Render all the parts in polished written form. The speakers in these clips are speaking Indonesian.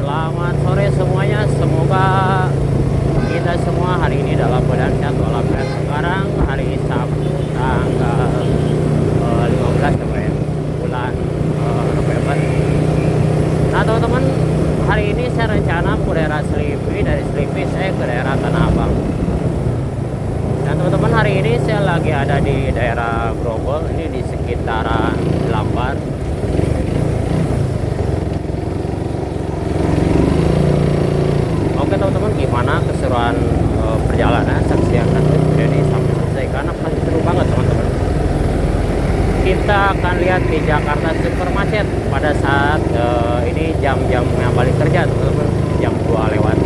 Selamat sore semuanya, semoga kita semua hari ini dalam keadaan sehat walafiat. Sekarang hari Sabtu tanggal 15 ya, bulan November. Nah teman-teman, hari ini saya rencana ke daerah Selipi, dari Selipi saya ke daerah Tanah Abang. Dan teman-teman, hari ini saya lagi ada di daerah Grogol, ini di sekitaran Lambar. Oke teman-teman, gimana keseruan perjalanan, saksikan jadi sampai selesai karena pasti seru banget teman-teman. Kita akan lihat di Jakarta super macet pada saat ini jam-jamnya balik kerja teman-teman, jam 2 lewat.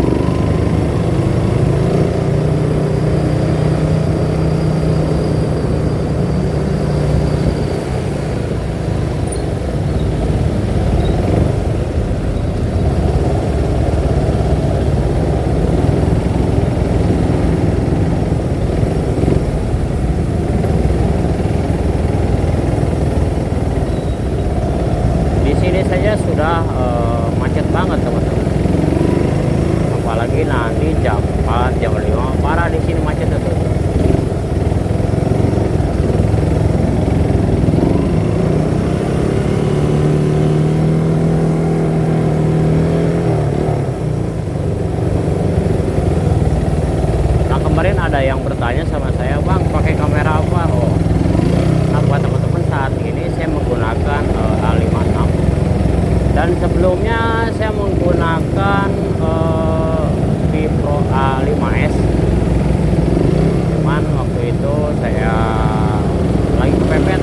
Sudah macet banget teman-teman, apalagi nanti jam 4 jam 5 parah di sini macet itu. Nah kemarin ada yang bertanya sama saya, bang pakai kamera apa? Nah buat teman-teman, saat ini saya menggunakan A56. Dan sebelumnya saya menggunakan Vipro A5s. Cuman waktu itu saya lagi kepepet,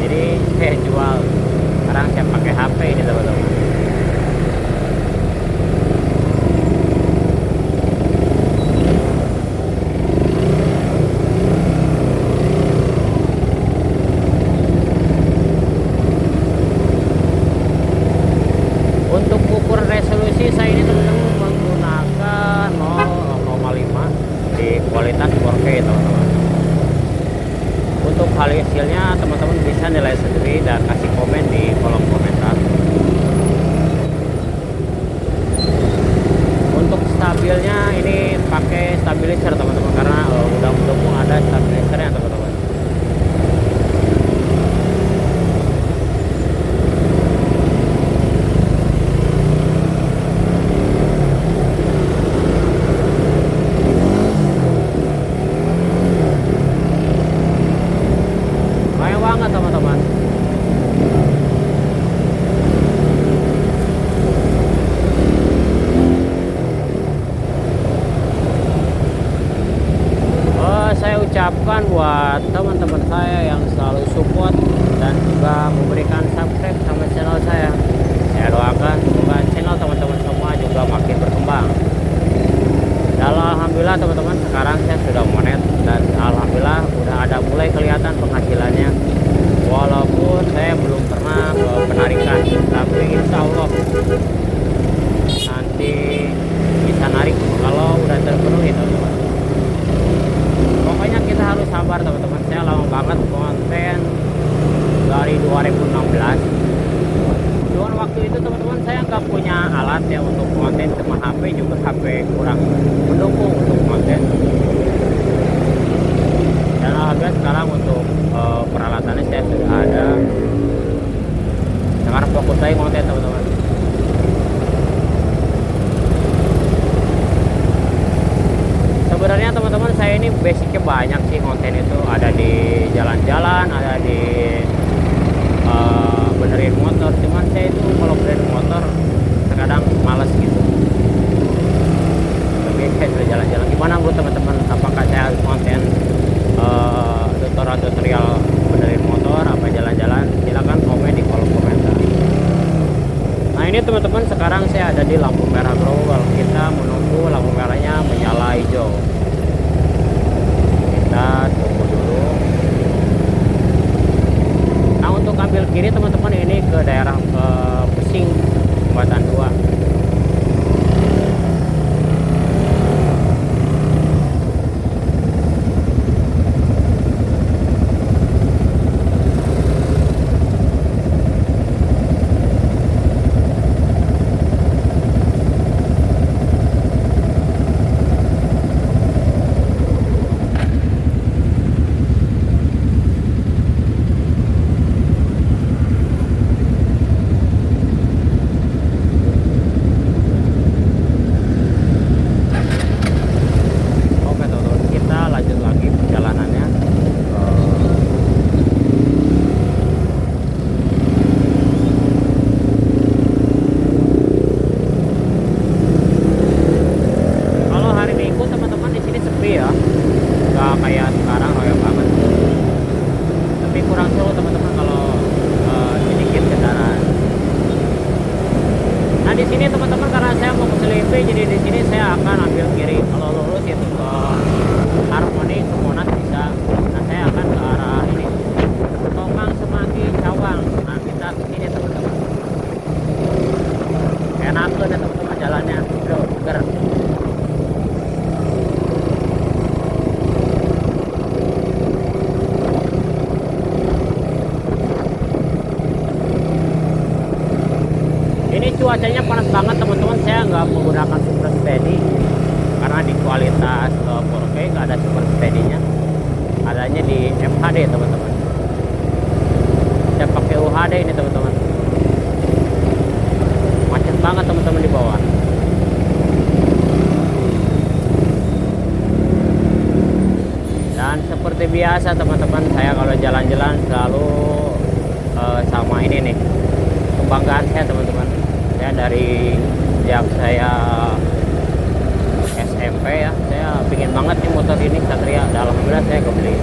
jadi saya jual. Sekarang saya pakai HP ini teman-teman. Untuk ukur resolusi saya ini teman-teman menggunakan 0,5 di kualitas 4K teman-teman. Untuk hal hasilnya teman-teman bisa nilai sendiri dan kasih komen di kolom komentar. Untuk stabilnya ini pakai stabilizer teman-teman, karena udah mendukung ada stabilizernya teman-teman. Teman-teman, saya ucapkan buat teman-teman saya yang selalu support dan juga memberikan subscribe sama channel saya doakan semoga channel teman-teman semua juga makin berkembang. Dan alhamdulillah teman-teman, sekarang saya sudah monet dan alhamdulillah udah ada mulai kelihatan penghasilannya. Walaupun saya belum pernah penarikan, tapi insya Allah nanti bisa narik kalau udah terpenuhi teman-teman. Pokoknya kita harus sabar teman-teman. Saya lama banget konten dari 2016. Cuman waktu itu teman-teman saya nggak punya alat ya untuk konten, cuma HP juga HP kurang mendukung untuk konten. Dan alhamdulillah sekarang untuk peralatannya saya sudah ada. Sekarang fokus saya konten teman-teman. Sebenarnya teman-teman saya ini basicnya banyak sih konten itu, ada di jalan-jalan, ada di benerin motor. Cuman saya itu kalau benerin motor terkadang malas gitu. Lebih saya sudah jalan-jalan. Gimana menurut teman-teman? Apakah saya harus konten tutorial benerin motor apa jalan-jalan? Silahkan komen di kolom komentar. Nah ini teman-teman, sekarang saya ada di lampu merah Grogol. Kita menunggu lampu merahnya menyala hijau. nggak kayak sekarang royal banget, tapi kurang seru teman-teman kalau sedikit kendaraan. Nah di sini teman-teman karena saya mau ke Selipi, jadi di sini saya akan ambil kiri. Kalau lurus itu ke Harmoni, ke Monas bisa. Nah saya akan ke arah ini, Tomang, Semanggi, Cawang. Nah kita ke sini teman-teman. Enak tuh deh teman-teman jalannya, udah seger. Ini cuacanya panas banget teman-teman, saya nggak menggunakan super steady karena di kualitas 4K nggak ada super steady-nya, adanya di FHD teman-teman. Saya pakai UHD ini teman-teman, macet banget teman-teman di bawah. Dan seperti biasa teman-teman, saya kalau jalan-jalan selalu sama ini nih, kebanggaan saya teman-teman. Saya dari sejak saya SMP ya, saya pingin banget nih motor ini Satria. Alhamdulillah saya kebeli.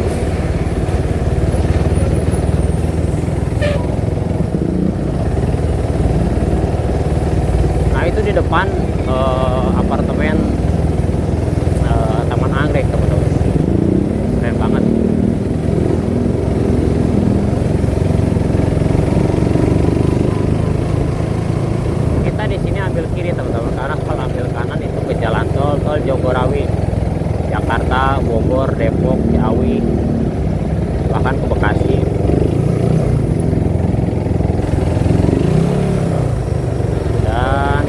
Nah itu di depan apartemen Taman Anggrek teman-teman, keren banget. Kita di sini ambil kiri teman-teman, karena kalau ambil kanan itu ke jalan tol Jagorawi, Jakarta, Bogor, Depok, Ciawi, bahkan ke Bekasi. Dan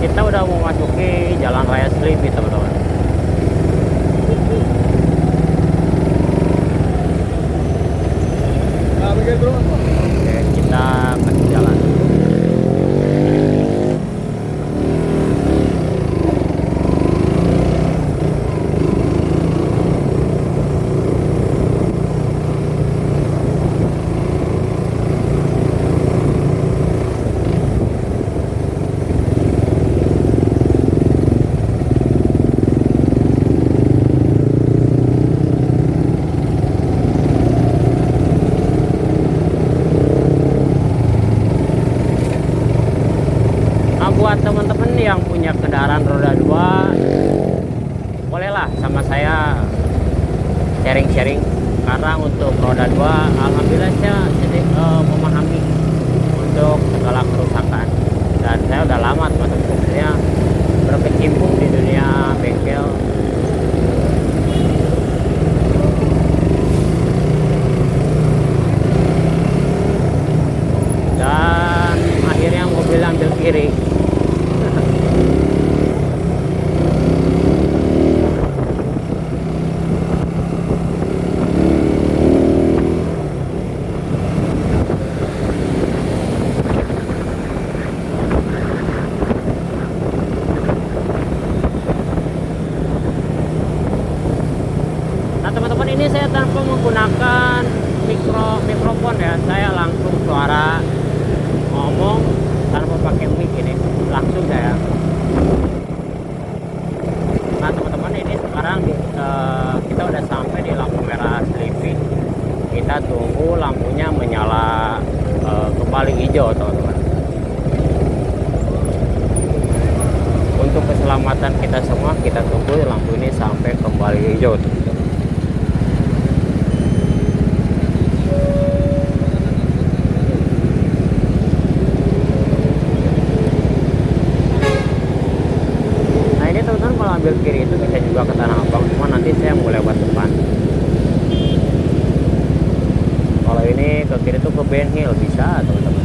kita udah mau masuki Jalan Raya Selipi teman-teman. Oke, kita kasih jalan. Buat teman-teman yang punya kendaraan roda 2, bolehlah sama saya sharing-sharing, karena untuk roda 2 alhamdulillah saya memahami untuk segala kerusakan, dan saya udah lama teman-teman sebenarnya berkecimpung di dunia bengkel. Dan akhirnya mobil ambil kiri. saya tanpa menggunakan mikrofon ya, saya langsung suara ngomong tanpa pakai mic ini, langsung saya. Nah teman-teman, ini sekarang kita udah sampai di lampu merah Selipi. Kita tunggu lampunya menyala kembali hijau teman-teman. Untuk keselamatan kita semua, kita tunggu lampu ini sampai kembali hijau teman-teman. Nah ini teman-teman, kalau ambil kiri itu bisa juga ke Tanah Abang, cuma nanti saya mau lewat depan. Kalau ini ke kiri itu ke Ben Hill bisa teman-teman.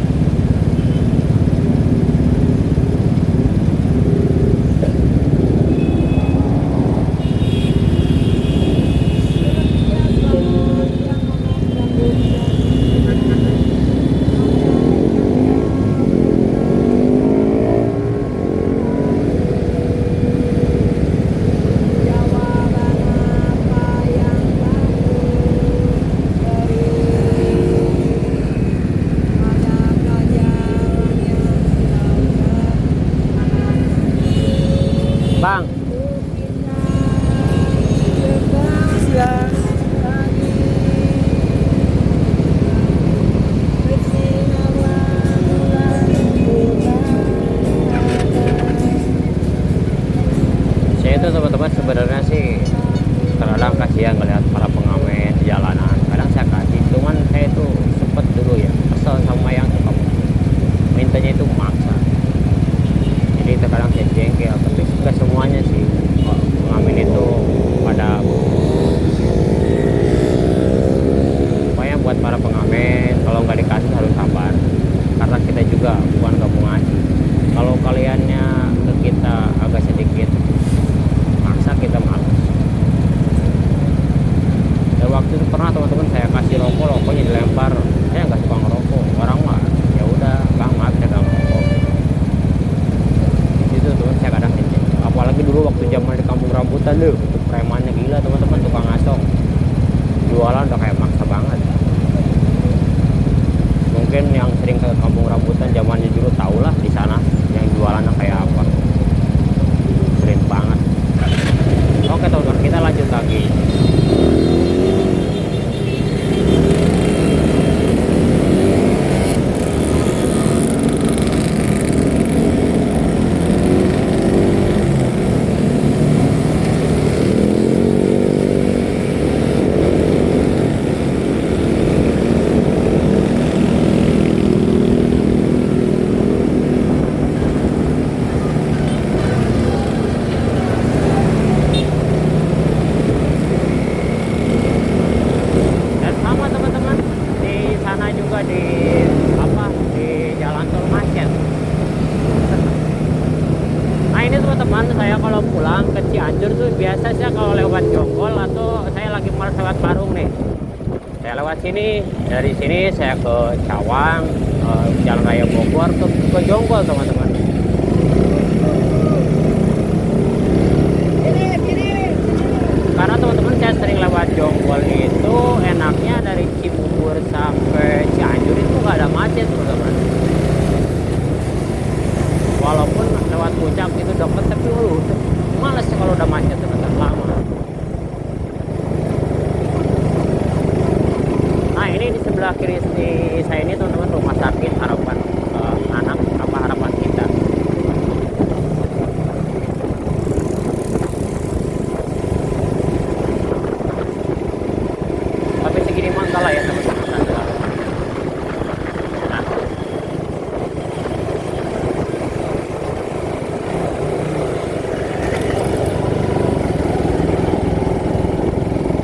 Bang, saya itu teman-teman sebenarnya sih terkadang kasihan ngelihat para pengamen di jalanan. Kadang saya kasih, cuman saya itu sempet dulu ya kesel sama yang suka mintanya itu maksa. Jadi terkadang saya jengkel, tapi nggak semuanya sih pengamen itu pada. Pokoknya buat para pengamen, kalau nggak dikasih harus sabar, karena kita juga bukan gabung ngaji. Kalau kaliannya ke kita agak sedikit maksa, kita malas. Dan waktu itu pernah teman-teman saya kasih rokoknya dilempar. Saya nggak suka ngerokok, orang mah ya udah bang maaf saya nggak ngerokok. Itu tuh saya kadang kecil, apalagi dulu waktu zaman di kampung rambutan deh, itu premannya gila teman-teman, tukang ngasong jualan udah kayak maksa banget. Mungkin yang sering ke kampung rambutan zamannya dulu tahulah di sana yang jualannya kayak apa, keren banget. Oke teman-teman, kita lanjut lagi. Saya kalau pulang ke Cianjur tuh biasa saya kalau lewat Jonggol atau saya lagi malas lewat Parung nih, saya lewat sini. Dari sini saya ke Cawang, Jalan Raya Bogor ke Jonggol teman-teman. Karena teman-teman saya sering lewat Jonggol itu enaknya dari Cibubur sampai Cianjur itu nggak ada macet teman-teman. Walaupun lewat puncak itu deket, tapi males kalau udah macet teman-teman, lama. Nah ini di sebelah kiri saya ini teman-teman rumah sakit Harapan Anak apa Harapan Kita. Tapi segini mah enggak lah ya teman-teman.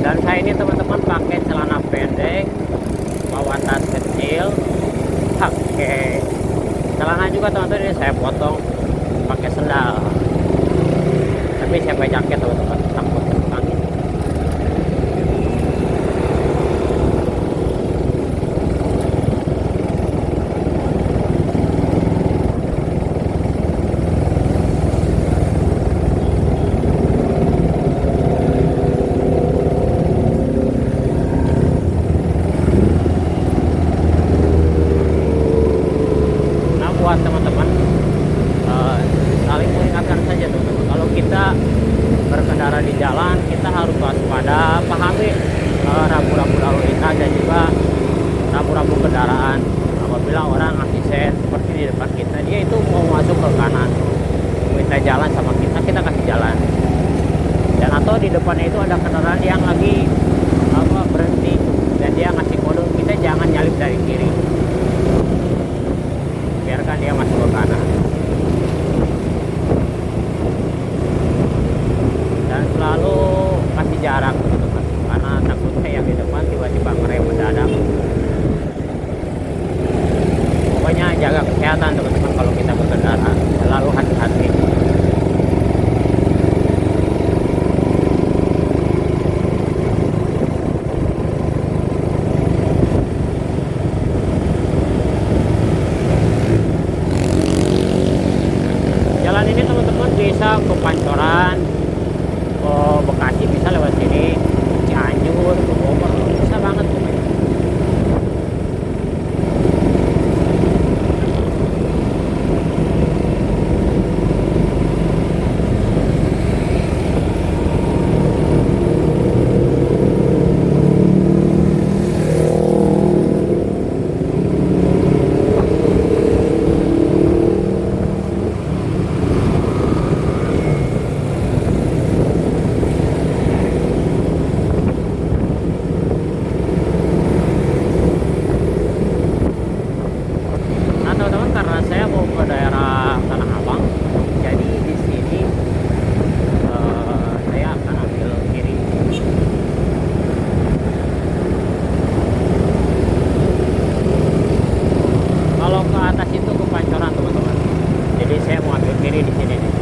Dan saya ini teman-teman pakai celana pendek, bawa tas kecil, pakai celana juga teman-teman. Ini saya potong pakai sendal, tapi saya pakai jaket teman-teman, takut kena angin. jalan. Apabila orang asisten seperti di depan kita, dia itu mau masuk ke kanan, minta jalan sama kita, kita kasih jalan. Dan atau di depannya itu ada kendaraan yang lagi berhenti dan dia ngasih kode, kita jangan nyalip dari kiri, biarkan dia masuk ke kanan. Dan selalu kasih jarak teman-teman, karena takutnya yang di depan tiba-tiba ngerem mendadak. Pokoknya jaga kesehatan teman-teman kalau kita berkendara, selalu hati-hati. Jalan ini teman-teman bisa ke Pancoran, ke Bekasi bisa lewat sini, Cianjur, ke Bogor, bisa banget pokoknya. Nah teman-teman, karena saya mau ke daerah Tanah Abang, jadi di sini saya akan ambil kiri. Kalau ke atas itu ke Pancoran teman-teman, jadi saya mau ambil kiri di sini nih.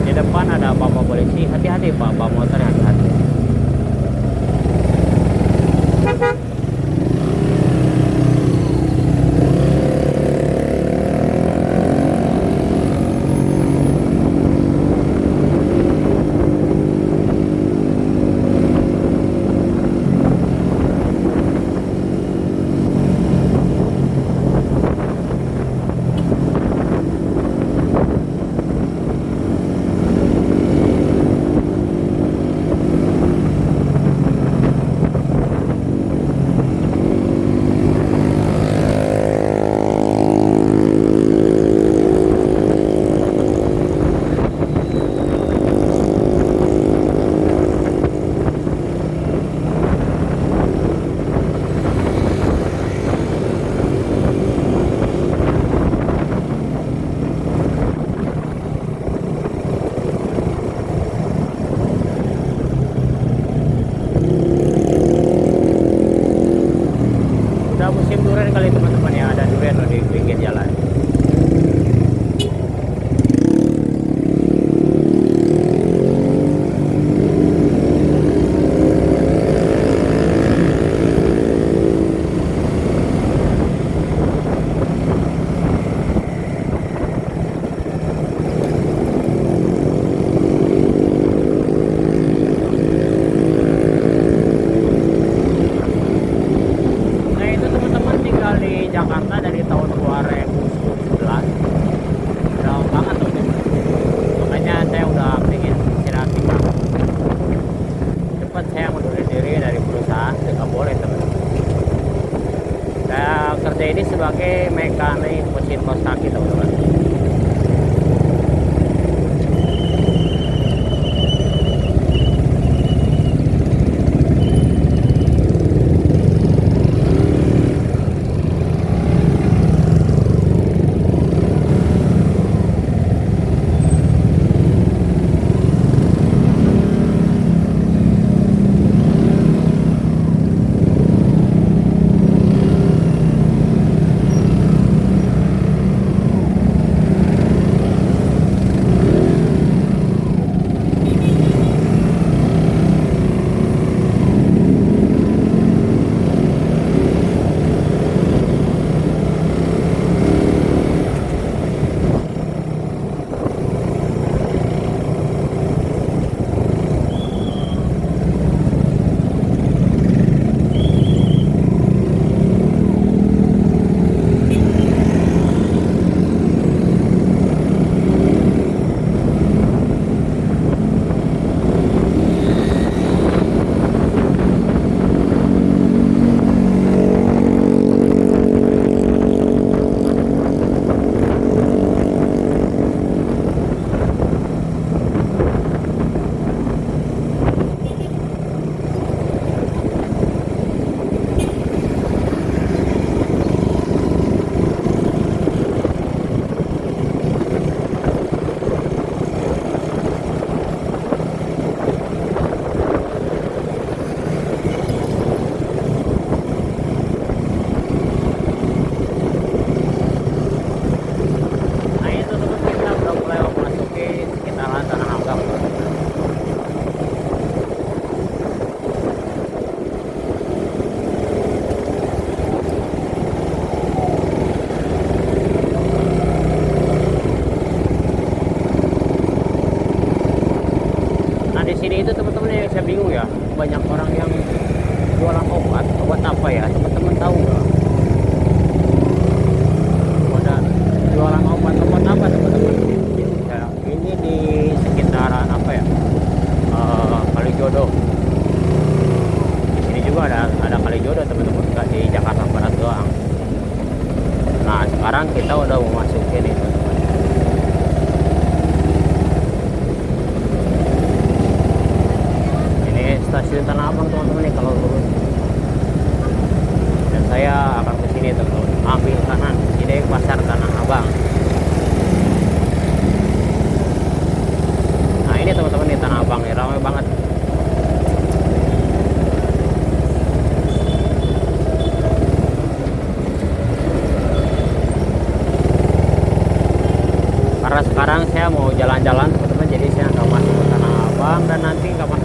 Di depan ada bapak polisi, hati-hati pak, bapak motor hati-hati. Udah musim durian kali teman-teman ya, ada durian loh di pinggir jalan. Nah itu teman-teman tinggal di Jakarta dari tahun 2011, udah banget tuh teman. Makanya saya udah pengen istirahat tinggal. Cepat saya mundurin diri dari perusahaan, nggak boleh teman-teman. Saya kerja ini sebagai mekanik mesin kaos kaki teman-teman. sini itu teman-teman yang saya bingung ya, banyak orang yang jualan obat apa ya, teman-teman tahu nggak? Ada jualan obat apa teman-teman? Ya, ini di sekitaran apa ya? Kalijodo. Di sini juga ada Kalijodo teman-teman, nggak di Jakarta Barat doang. Nah sekarang kita udah mau masukin nih teman-teman. Ini stasiun Tanah Abang teman-teman nih kalau lurus. Dan saya akan ke sini teman-teman, ambil kanan. Ini pasar Tanah Abang. Nah ini teman-teman di Tanah Abang nih ramai banget. Karena sekarang saya mau jalan-jalan teman-teman, jadi saya nggak masuk ke Tanah Abang dan nanti nggak masuk